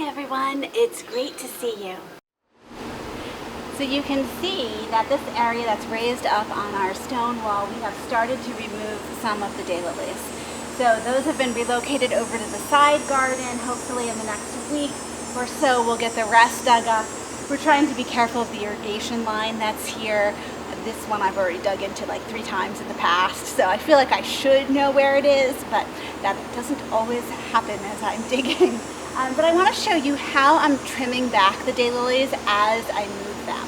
Hi everyone, it's great to see you. So you can see that this area that's raised up on our stone wall, we have started to remove some of the daylilies. So those have been relocated over to the side garden. Hopefully in the next week or so we'll get the rest dug up. We're trying to be careful of the irrigation line that's here. This one I've already dug into like 3 times in the past, so I feel like I should know where it is, but that doesn't always happen as I'm digging. But I want to show you how I'm trimming back the daylilies as I move them.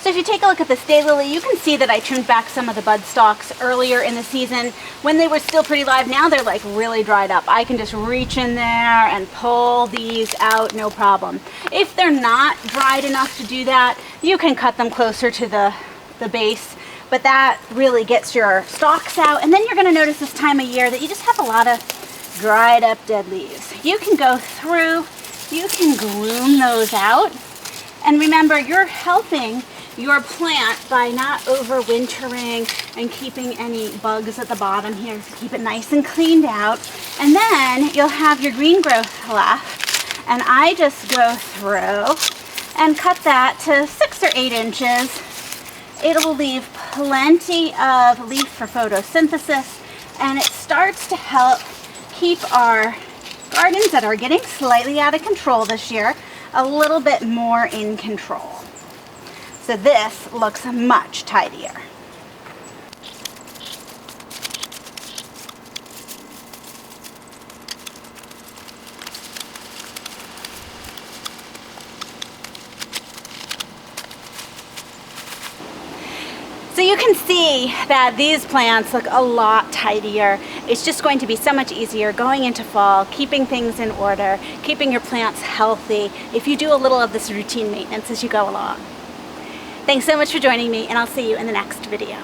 So if you take a look at this daylily, you can see that I trimmed back some of the bud stalks earlier in the season when they were still pretty live. Now they're like really dried up. I can just reach in there and pull these out, no problem. If they're not dried enough to do that, you can cut them closer to the base, but that really gets your stalks out. And then you're going to notice this time of year that you just have a lot of dried up dead leaves. You can go through, you can gloom those out, and remember, you're helping your plant by not overwintering and keeping any bugs at the bottom here to keep it nice and cleaned out. And then you'll have your green growth left, and I just go through and cut that to 6 or 8 inches. It'll leave plenty of leaf for photosynthesis, and it starts to help keep our gardens that are getting slightly out of control this year a little bit more in control. So this looks much tidier. So you can see that these plants look a lot tidier. It's just going to be so much easier going into fall, keeping things in order, keeping your plants healthy if you do a little of this routine maintenance as you go along. Thanks so much for joining me, and I'll see you in the next video.